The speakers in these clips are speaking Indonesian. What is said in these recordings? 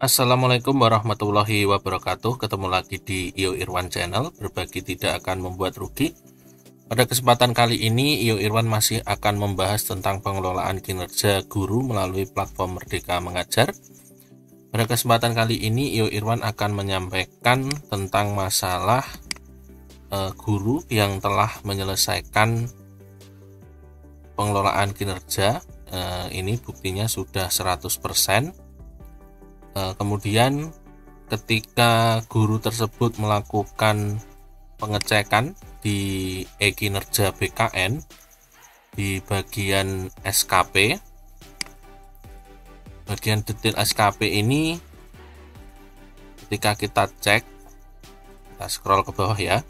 Assalamualaikum warahmatullahi wabarakatuh. Ketemu lagi di Iyo Irwan Channel, berbagi tidak akan membuat rugi. Pada kesempatan kali ini, Iyo Irwan masih akan membahas tentang pengelolaan kinerja guru melalui platform Merdeka Mengajar. Pada kesempatan kali ini, Iyo Irwan akan menyampaikan tentang masalah guru yang telah menyelesaikan pengelolaan kinerja. Ini buktinya sudah 100%. Kemudian ketika guru tersebut melakukan pengecekan di e-kinerja BKN di bagian SKP, bagian detail SKP ini ketika kita cek, kita scroll ke bawah ya,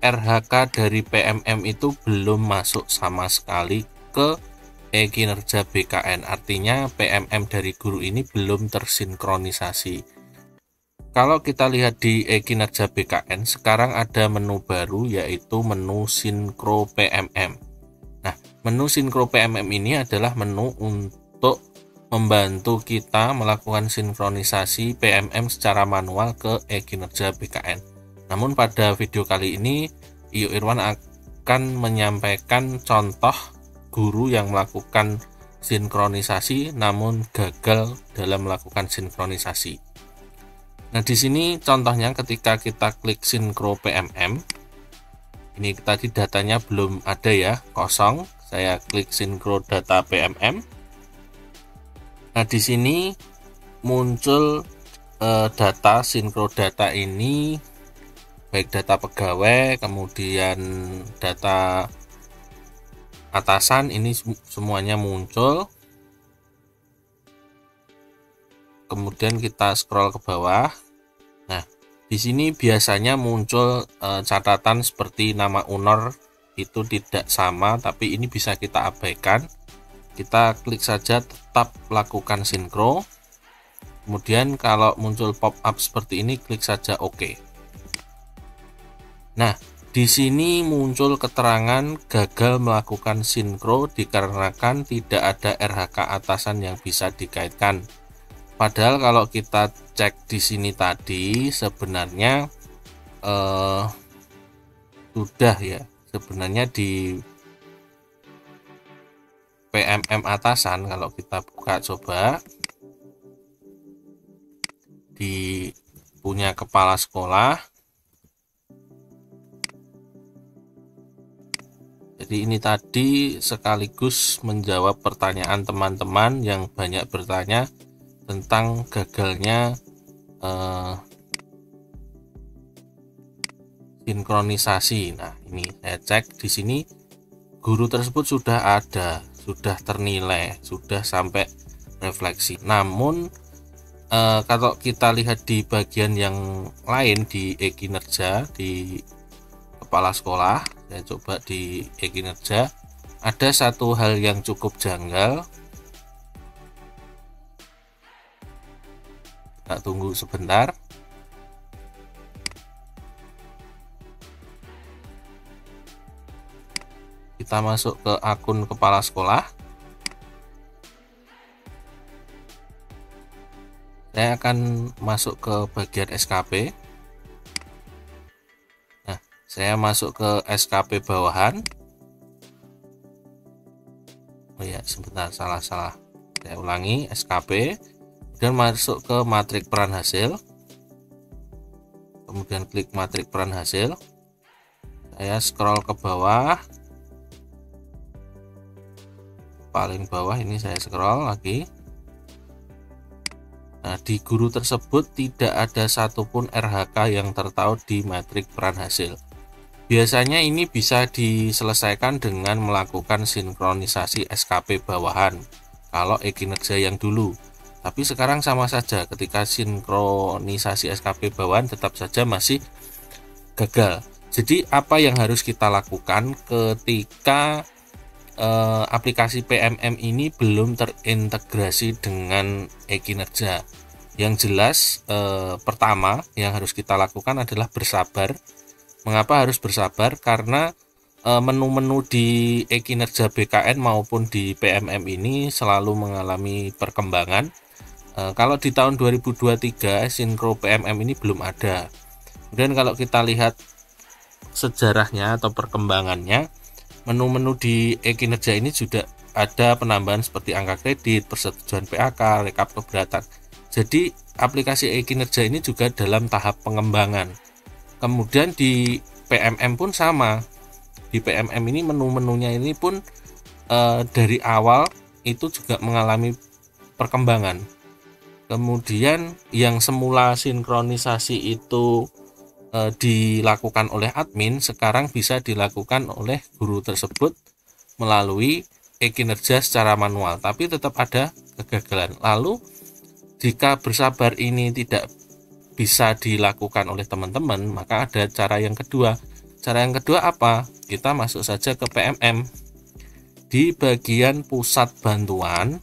RHK dari PMM itu belum masuk sama sekali ke e-kinerja BKN, artinya PMM dari guru ini belum tersinkronisasi. Kalau kita lihat di e-kinerja BKN, sekarang ada menu baru yaitu menu Sinkro PMM. Nah, menu Sinkro PMM ini adalah menu untuk membantu kita melakukan sinkronisasi PMM secara manual ke e-kinerja BKN. Namun pada video kali ini, Iyo Irwan akan menyampaikan contoh guru yang melakukan sinkronisasi namun gagal dalam melakukan sinkronisasi. Nah, di sini contohnya ketika kita klik Sinkro PMM, ini tadi datanya belum ada ya, kosong. Saya klik Sinkro Data PMM. Nah, di sini muncul data Sinkro data ini, baik data pegawai, kemudian data atasan, ini semuanya muncul. Kemudian kita scroll ke bawah. Nah, di sini biasanya muncul catatan seperti nama owner itu tidak sama, tapi ini bisa kita abaikan. Kita klik saja tetap lakukan sinkro. Kemudian kalau muncul pop up seperti ini, klik saja OK. Nah, di sini muncul keterangan gagal melakukan sinkro dikarenakan tidak ada RHK atasan yang bisa dikaitkan. Padahal kalau kita cek di sini tadi sebenarnya sudah ya. Sebenarnya di PMM atasan, kalau kita buka coba di punya kepala sekolah. Jadi ini tadi sekaligus menjawab pertanyaan teman-teman yang banyak bertanya tentang gagalnya sinkronisasi. Nah, ini saya cek di sini guru tersebut sudah ada, sudah ternilai, sudah sampai refleksi. Namun kalau kita lihat di bagian yang lain di e-kinerja di kepala sekolah, saya coba di e-kinerja, ada satu hal yang cukup janggal. Kita tunggu sebentar. Kita masuk ke akun kepala sekolah. Saya akan masuk ke bagian SKP. Saya masuk ke SKP bawahan. Oh ya, sebentar, salah. Saya ulangi, SKP, dan masuk ke matrik peran hasil. Kemudian klik matrik peran hasil. Saya scroll ke bawah. Paling bawah ini saya scroll lagi. Nah, di guru tersebut tidak ada satupun RHK yang tertaut di matrik peran hasil. Biasanya ini bisa diselesaikan dengan melakukan sinkronisasi SKP bawahan kalau e-kinerja yang dulu. Tapi sekarang sama saja, ketika sinkronisasi SKP bawahan tetap saja masih gagal. Jadi apa yang harus kita lakukan ketika aplikasi PMM ini belum terintegrasi dengan e-kinerja? Yang jelas pertama yang harus kita lakukan adalah bersabar. Mengapa harus bersabar? Karena menu-menu di e-kinerja BKN maupun di PMM ini selalu mengalami perkembangan. Kalau di tahun 2023 sinkro PMM ini belum ada. Kemudian kalau kita lihat sejarahnya atau perkembangannya, menu-menu di e-kinerja ini juga ada penambahan seperti angka kredit, persetujuan PAK, rekap keberatan. Jadi aplikasi e-kinerja ini juga dalam tahap pengembangan. Kemudian di PMM pun sama. Di PMM ini menu-menunya ini pun dari awal itu juga mengalami perkembangan. Kemudian yang semula sinkronisasi itu dilakukan oleh admin, sekarang bisa dilakukan oleh guru tersebut melalui e-kinerja secara manual, tapi tetap ada kegagalan. Lalu jika bersabar ini tidak bisa dilakukan oleh teman-teman, maka ada cara yang kedua. Cara yang kedua apa? Kita masuk saja ke PMM. Di bagian pusat bantuan,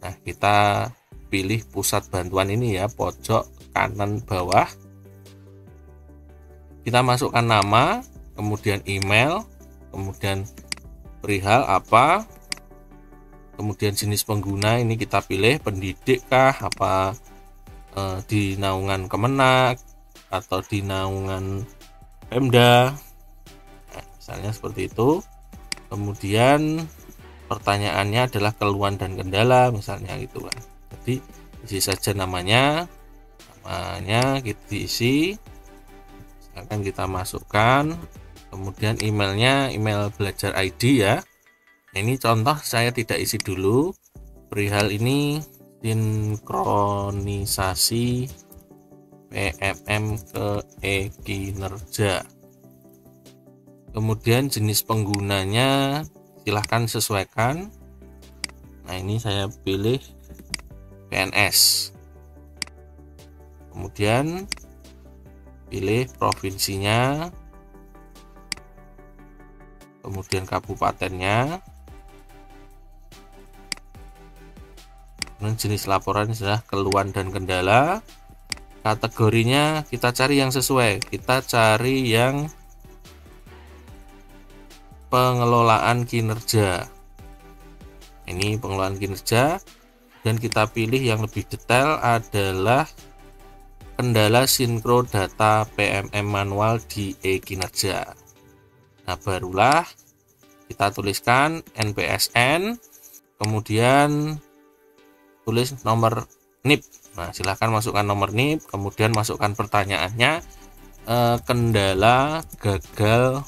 nah kita pilih pusat bantuan ini ya, pojok kanan bawah. Kita masukkan nama, kemudian email, kemudian perihal apa, kemudian jenis pengguna ini kita pilih pendidik kah, apa di naungan Kemenak atau di naungan Pemda, nah, misalnya seperti itu. Kemudian pertanyaannya adalah keluhan dan kendala, misalnya gitu kan. Jadi isi saja namanya kita diisi, misalkan kita masukkan, kemudian emailnya email belajar ID ya. Ini contoh, saya tidak isi dulu. Perihal ini sinkronisasi PMM ke e-kinerja. Kemudian jenis penggunanya silahkan sesuaikan. Nah ini saya pilih PNS. Kemudian pilih provinsinya, kemudian kabupatennya, dan jenis laporan adalah keluhan dan kendala. Kategorinya kita cari yang sesuai, kita cari yang pengelolaan kinerja. Ini pengelolaan kinerja, dan kita pilih yang lebih detail adalah kendala sinkro data PMM manual di e-kinerja. Nah barulah kita tuliskan NPSN, kemudian tulis nomor NIP. Nah silahkan masukkan nomor NIP, kemudian masukkan pertanyaannya, kendala gagal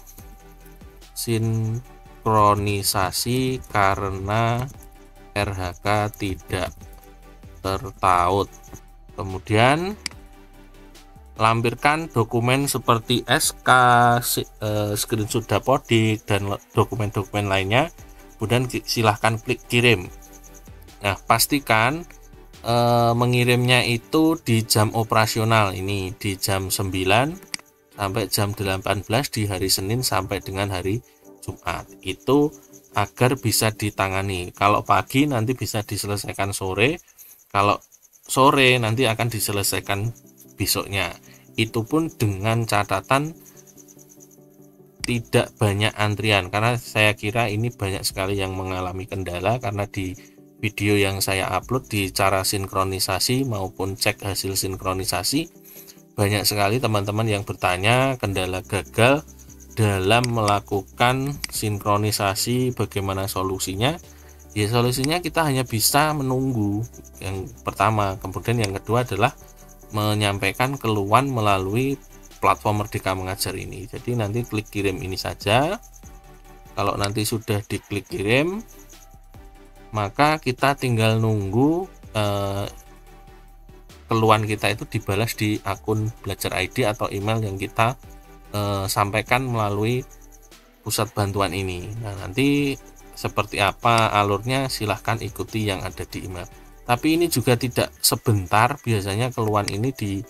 sinkronisasi karena RHK tidak tertaut. Kemudian lampirkan dokumen seperti SK, screenshot dapodik, dan dokumen-dokumen lainnya. Kemudian silahkan klik kirim. Nah pastikan mengirimnya itu di jam operasional, ini di jam 9 sampai jam 18 di hari Senin sampai dengan hari Jumat, itu agar bisa ditangani. Kalau pagi nanti bisa diselesaikan sore, kalau sore nanti akan diselesaikan besoknya. Itu pun dengan catatan tidak banyak antrian, karena saya kira ini banyak sekali yang mengalami kendala, karena di video yang saya upload di cara sinkronisasi maupun cek hasil sinkronisasi, banyak sekali teman-teman yang bertanya kendala gagal dalam melakukan sinkronisasi, bagaimana solusinya. Ya solusinya kita hanya bisa menunggu, yang pertama. Kemudian yang kedua adalah menyampaikan keluhan melalui platform Merdeka Mengajar ini. Jadi nanti klik kirim ini saja. Kalau nanti sudah diklik kirim, maka kita tinggal nunggu keluhan kita itu dibalas di akun Belajar ID atau email yang kita sampaikan melalui pusat bantuan ini. Nah nanti seperti apa alurnya silahkan ikuti yang ada di email. Tapi ini juga tidak sebentar, biasanya keluhan ini di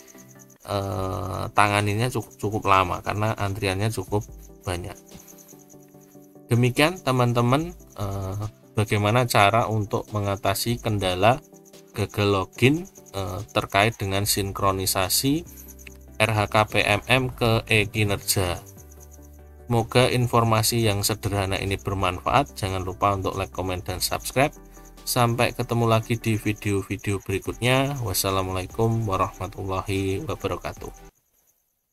tanganinya cukup lama karena antriannya cukup banyak. Demikian teman-teman, bagaimana cara untuk mengatasi kendala gagal login terkait dengan sinkronisasi RHK PMM ke e-kinerja. Semoga informasi yang sederhana ini bermanfaat. Jangan lupa untuk like, komen, dan subscribe. Sampai ketemu lagi di video-video berikutnya. Wassalamualaikum warahmatullahi wabarakatuh.